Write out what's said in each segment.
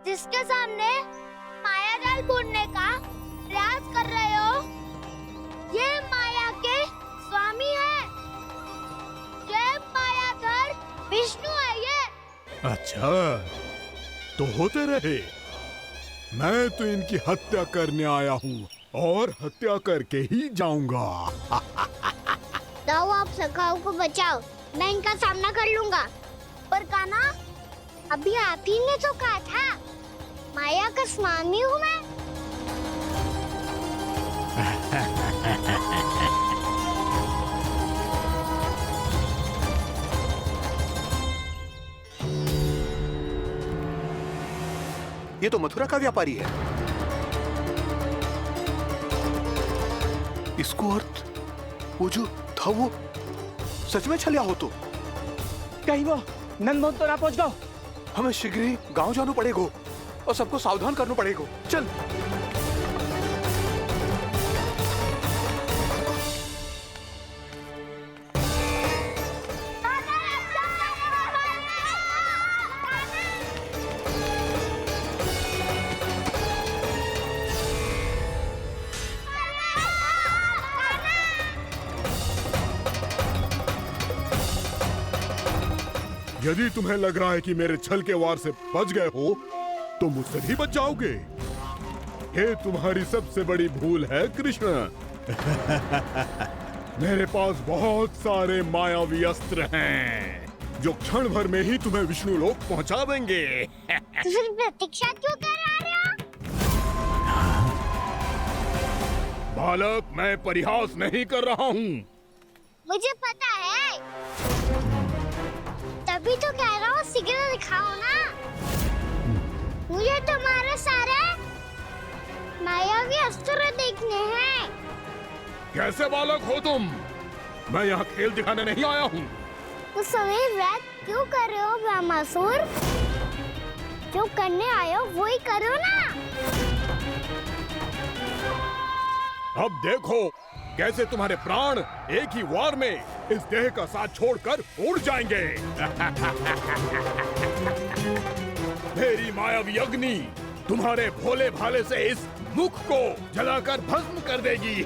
जिसके सामने माया जाल बुनने का प्रयास कर रहे हो, ये माया के स्वामी है। ये मायाधर विष्णु है ये। अच्छा, तो होते रहे। मैं तो इनकी हत्या करने आया हूँ और हत्या करके ही जाऊंगा। जाओ आप सखाओ को बचाओ, मैं इनका सामना कर लूंगा। पर कान्हा, अभी आप ही ने तो कहा था माया का स्वामी हूँ मैं। ये तो मथुरा का व्यापारी है। इसको अर्थ वो जो था वो सच में छलिया हो तो कहीं वो नंदमोहन तो ना पहुंच गो। हमें शीघ्र ही गांव जाना पड़ेगा और सबको सावधान करना पड़ेगा। चल। यदि तुम्हें लग रहा है कि मेरे छल के वार से बच गए हो, तो मुझसे भी बच जाओगे। ये तुम्हारी सबसे बड़ी भूल है कृष्ण। मेरे पास बहुत सारे मायावी अस्त्र हैं, जो क्षण भर में ही तुम्हें विष्णु लोक पहुंचा देंगे। तो फिर प्रतीक्षा क्यों कर रहे हो? बालक, मैं परिहास नहीं कर रहा हूँ। मुझे पता है, तभी तो कह रहा हूँ शीघ्र दिखाओ ना। मुझे तुम्हारे सारे मायावी अस्त्र देखने हैं। कैसे बालक हो तुम? मैं यहाँ खेल दिखाने नहीं आया हूँ। तो समय व्यर्थ क्यों कर रहे हो ब्रह्मासुर? जो करने आए हो वो ही करो ना। अब देखो कैसे तुम्हारे प्राण एक ही वार में इस देह का साथ छोड़कर उड़ जाएंगे। मेरी मायावी अग्नि तुम्हारे भोले भाले से इस मुख को जलाकर भस्म कर देगी।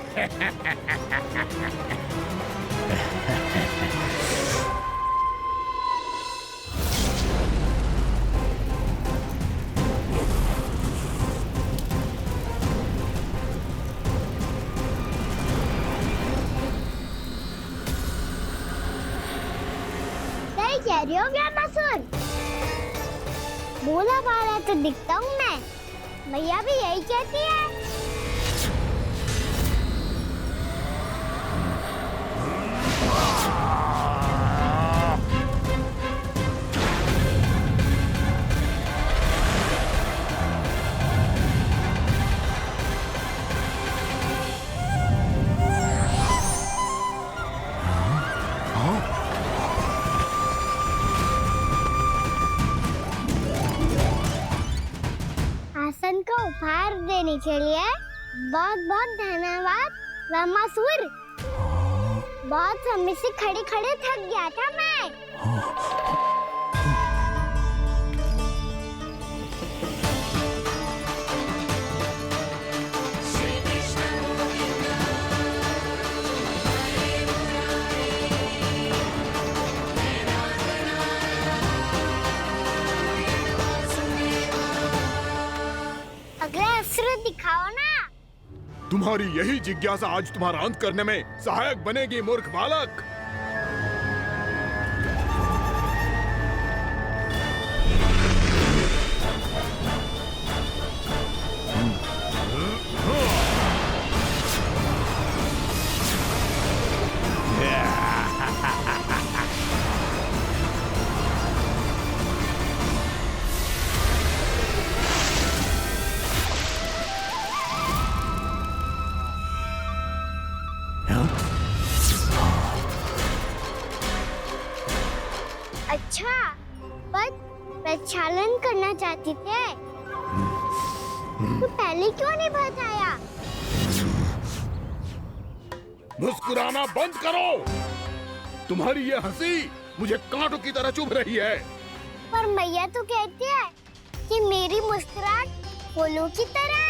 सही कह रही हो ब्रह्मासुर। भोला भाला तो दिखता हूँ मैं, भैया भी यही कहती है। आसन का उपहार देने के लिए बहुत बहुत धन्यवाद ब्रह्मासुर। बहुत समय से खड़े खड़े थक गया था मैं। अगला अस्त्र दिखाओ ना। तुम्हारी यही जिज्ञासा आज तुम्हारा अंत करने में सहायक बनेगी मूर्ख बालक। अच्छा, पर प्रक्षालन करना चाहती थे तो पहले क्यों नहीं बताया? मुस्कुराना बंद करो। तुम्हारी ये हंसी मुझे कांटों की तरह चुभ रही है। पर मैया तो कहती है कि मेरी मुस्कुराहट फूलों की तरह है।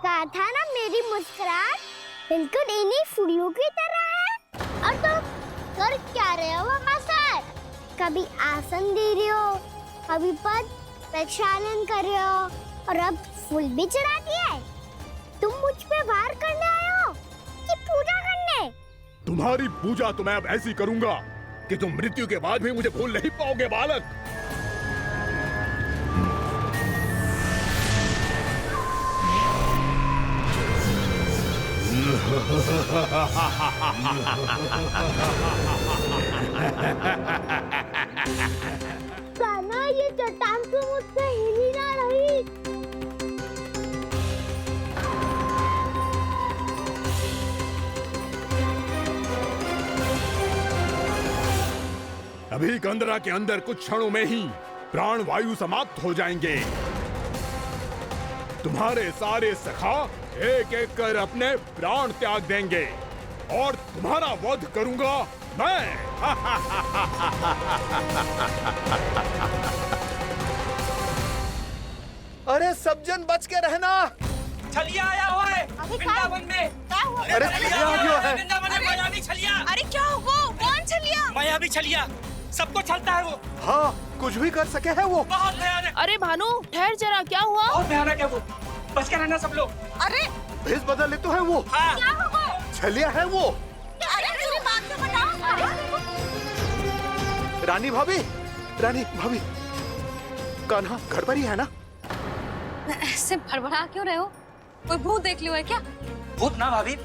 कहा था ना मेरी मुस्कुराहट बिल्कुल इन्हीं फूलों की तरह है। और तुम कर क्या रहे हो मास्टर? कभी आसन दे रहे हो, कभी पद प्रक्षालन कर रहे हो और अब फूल भी चढ़ा दिए। तुम मुझ पे वार करने आए हो कि पूजा करने? तुम्हारी पूजा तो मैं अब ऐसी करूंगा कि तुम मृत्यु के बाद भी मुझे भूल नहीं पाओगे बालक। कान्हा, ये चट्टान तो मुझसे हिली ना रही। अभी कंदरा के अंदर कुछ क्षणों में ही प्राण वायु समाप्त हो जाएंगे। तुम्हारे सारे सखा एक एक कर अपने प्राण त्याग देंगे और तुम्हारा वध करूंगा मैं। अरे सब जन बच के रहना। छलिया आया हुआ है वृंदावन में। अरे छलिया आ गया है। वृंदावन में मायावी छलिया। अरे क्या हुआ? कौन छलिया? मायावी छलिया सबको छलता है वो। हाँ, कुछ भी कर सके है वो। बहुत भयानक। अरे भानु, ठहर जरा, क्या हुआ? बहुत भयानक है वो। बच के रहना सब लोग। अरे भेष बदल ले तो है वो। हाँ। क्या हुआ? छलिया है वो। अरे पूरी बात तो बताओ। रानी भाभी, रानी भाभी, कान्हा घर पर ही है ना? ऐसे भड़बड़ा क्यों रहे हो? कोई भूत देख लियो है क्या? भूत ना भाभी,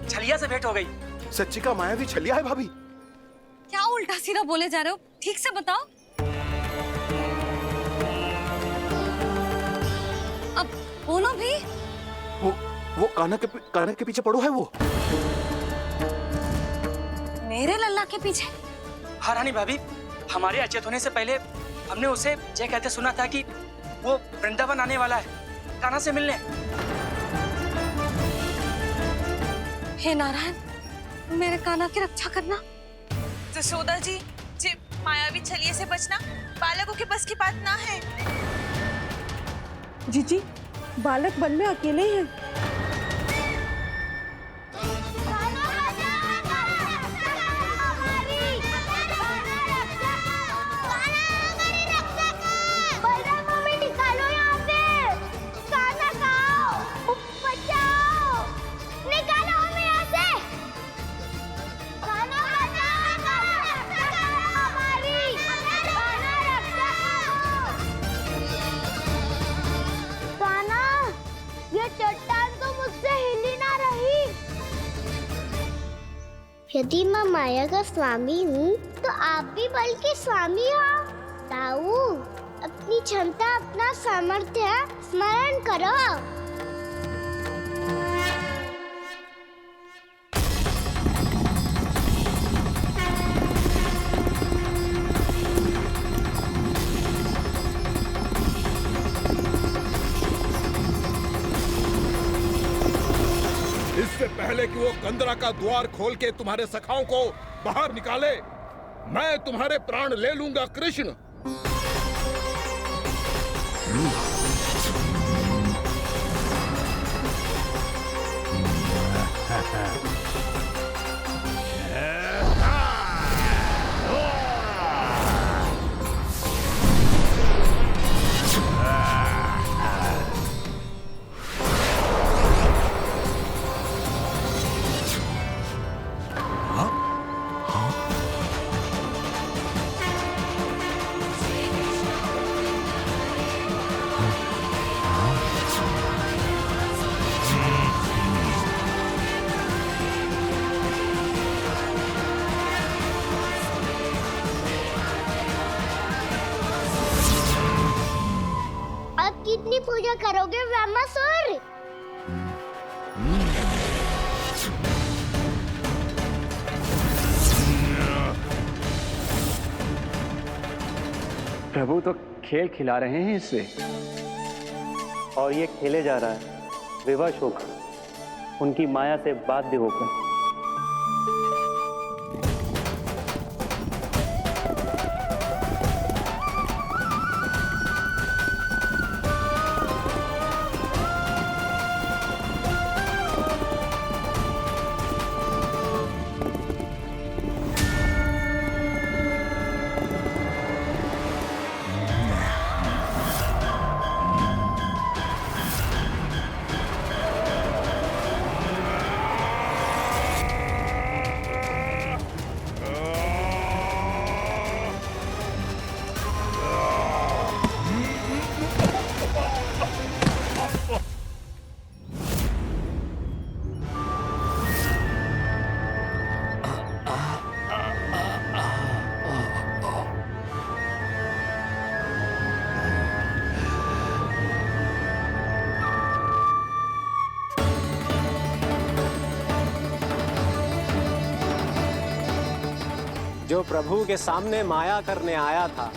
छलिया से भेंट हो गई। सच्ची का मायावी छलिया है भाभी। क्या उल्टा सीधा बोले जा रहे हो? ठीक से बताओ। अब बोलो भी। वो कान्हा के पीछे पड़ो है वो। मेरे लल्ला के पीछे? हाँ रानी भाभी, हमारे अचेत होने से पहले हमने उसे ये कहते सुना था कि वो वृंदावन आने वाला है कान्हा से मिलने। हे नारायण, मेरे कान्हा की रक्षा करना। जसोदा जी, मायावी छलिए से बचना बालकों के बस की बात ना है। जीजी, बालक वन में अकेले हैं। यदि मैं माया का स्वामी हूँ तो आप भी बल के स्वामी हो। ताऊ, अपनी क्षमता, अपना सामर्थ्य स्मरण करो। इससे पहले कि वो कंदरा का द्वार खोल के तुम्हारे सखाओं को बाहर निकाले, मैं तुम्हारे प्राण ले लूंगा कृष्ण। कितनी पूजा करोगे ब्रह्मासुर? प्रभु तो खेल खिला रहे हैं इससे, और ये खेले जा रहा है विवश होकर, उनकी माया से बाध्य होकर। जो प्रभु के सामने माया करने आया था,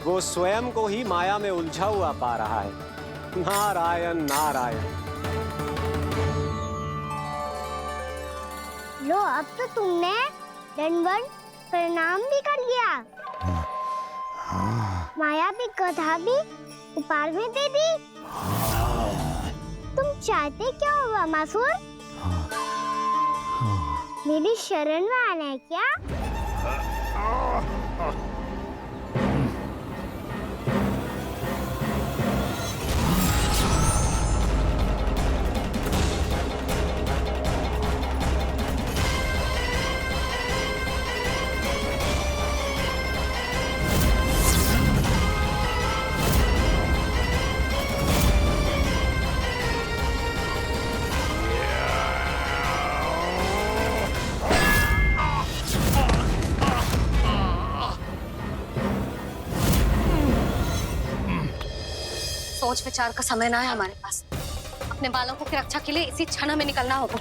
वो स्वयं को ही माया में उलझा हुआ पा रहा है। नारायण नारायण। लो, अब तो तुमने दंडवत प्रणाम भी कर लिया, माया भी कथा भी उपहार में दे दी। तुम चाहते क्या हो ब्रह्मासुर? मेरी शरण में आना है क्या? सोच विचार का समय ना है हमारे पास। अपने बालकों की रक्षा के लिए इसी क्षण में निकलना होगा।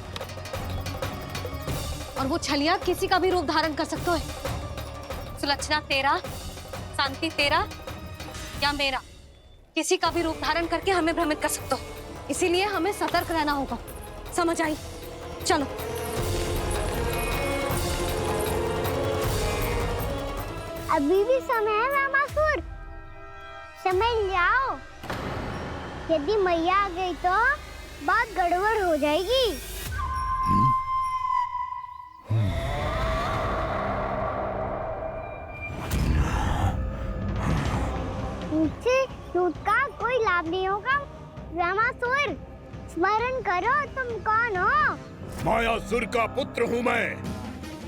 और वो छलिया किसी का भी रूप धारण कर सकते हो। सुलक्षणा तेरा, शांति तेरा या मेरा, किसी का भी रूप धारण करके हमें भ्रमित कर सकते हो। इसीलिए हमें सतर्क रहना होगा। समझ आई? चलो। अभी भी समय है ब्रह्मासुर, समझ जाओ। यदि मैया आ गई तो बात गड़बड़ हो जाएगी। मुझसे झूठ का कोई लाभ नहीं होगा। ब्रह्मासुर, स्मरण करो तुम कौन हो। मायासुर का पुत्र हूँ मैं,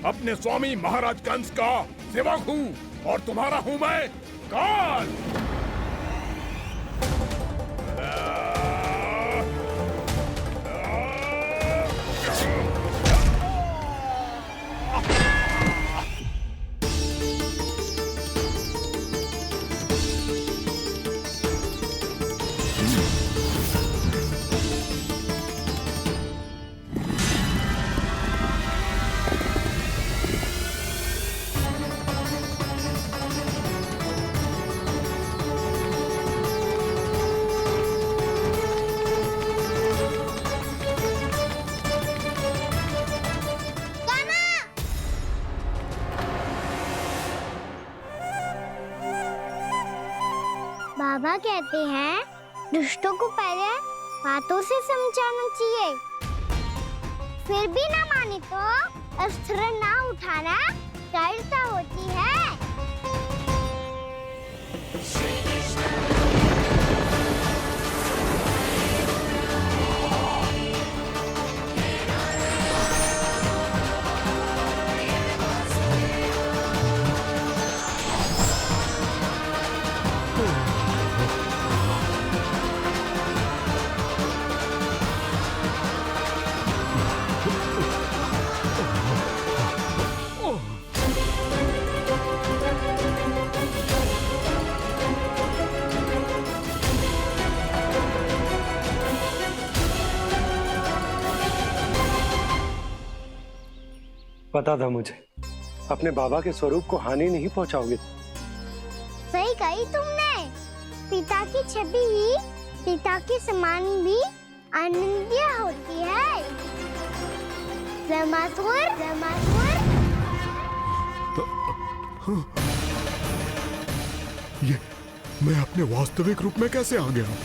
अपने स्वामी महाराज कंस का सेवक हूँ, और तुम्हारा हूँ मैं काल। बाबा कहते हैं दुष्टों को पहले बातों से समझाना चाहिए, फिर भी ना माने तो अस्त्र ना उठाना दृढ़ता होती है। पता था मुझे, अपने बाबा के स्वरूप को हानि नहीं पहुंचाओगे। सही कही तुमने। पिता की छवि ही पिता के समान भी आनंदीय होती है। रमासुर, रमासुर। ये मैं अपने वास्तविक रूप में कैसे आ गया हूँ?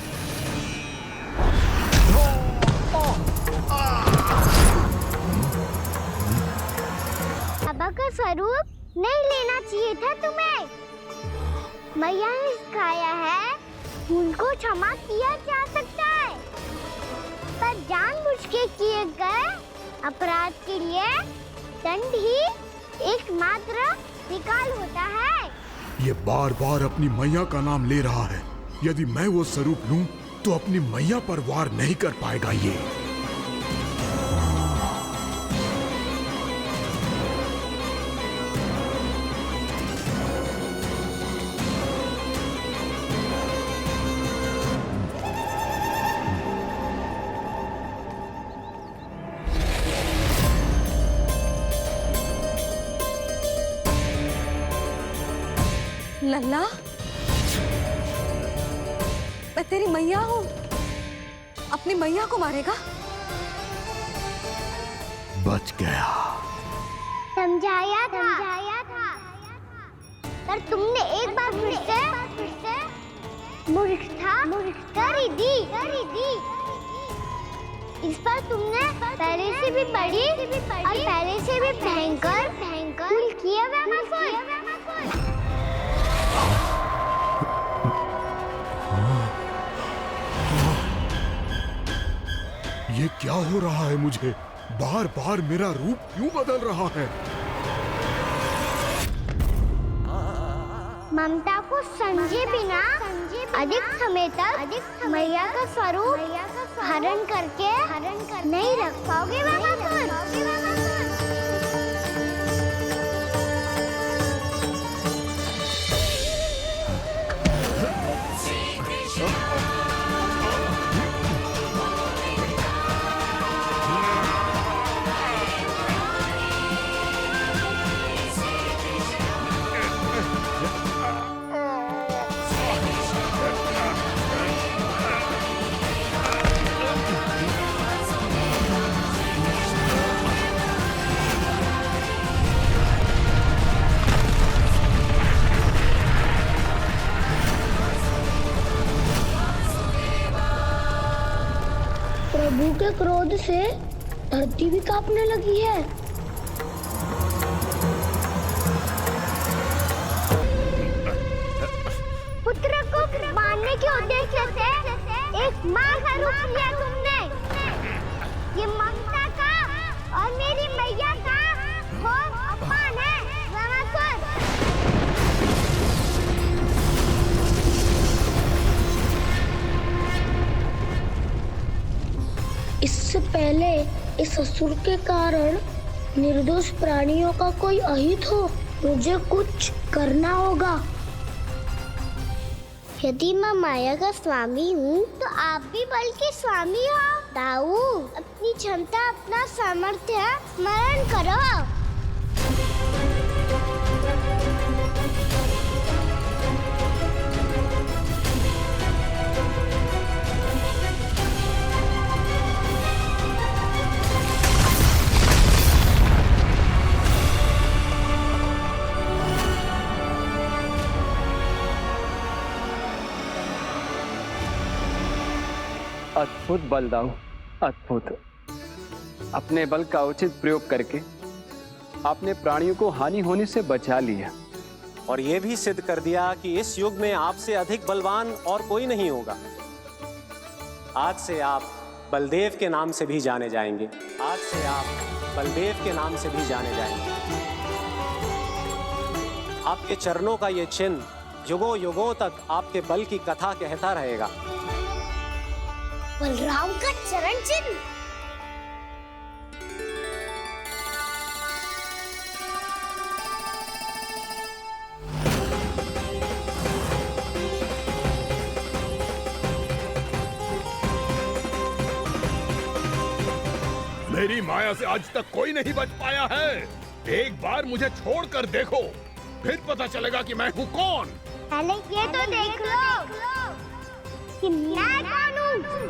बाबा का स्वरूप नहीं लेना चाहिए था तुम्हें। मैया ने सिखाया है उनको क्षमा किया जा सकता है, पर जानबूझ के किए गए अपराध के लिए दंड ही एकमात्र निकाल होता है। ये बार बार अपनी मैया का नाम ले रहा है। यदि मैं वो स्वरूप लूं तो अपनी मैया पर वार नहीं कर पाएगा ये। लल्ला, मैं तेरी मैया हूँ, अपनी मैया को मारेगा? बच गया। समझाया था, पर तुमने एक बार फिर से मूर्खता कर ही दी। इस पर तुमने पहले से भी बड़ी और पहले से भी भयंकर भूल किया रमासुर। ये क्या हो रहा है मुझे? बार बार मेरा रूप क्यों बदल रहा है? ममता को समझे बिना अधिक समय तक मैया का स्वरूप हरण करके नहीं रख पाओगे रमासुर। प्रभु के क्रोध से धरती भी कांपने लगी है। पुत्र को मारने के उद्देश्य से एक माँ का रूप लिया तुमने। ये ममता का और मेरी मैया का घोर अपमान है रमासुर। इससे पहले इस असुर के कारण निर्दोष प्राणियों का कोई अहित हो, मुझे कुछ करना होगा। यदि मैं माया का स्वामी हूँ तो आप भी बल के स्वामी हो। दाऊ, अपनी क्षमता, अपना सामर्थ्य स्मरण करो। अद्भुत बलदाऊ, अद्भुत। अपने बल का उचित प्रयोग करके आपने प्राणियों को हानि होने से बचा लिया और ये भी सिद्ध कर दिया कि इस युग में आपसे अधिक बलवान और कोई नहीं होगा। आज से आप बलदेव के नाम से भी जाने जाएंगे। आज से आप बलदेव के नाम से भी जाने जाएंगे। आपके चरणों का ये चिन्ह युगों युगों तक आपके बल की कथा कहता रहेगा। बलराम का चरण चिन्ह। मेरी माया से आज तक कोई नहीं बच पाया है। एक बार मुझे छोड़कर देखो, फिर पता चलेगा कि मैं हूँ कौन। पहले ये तो देख लो कि मैं कौन हूँ।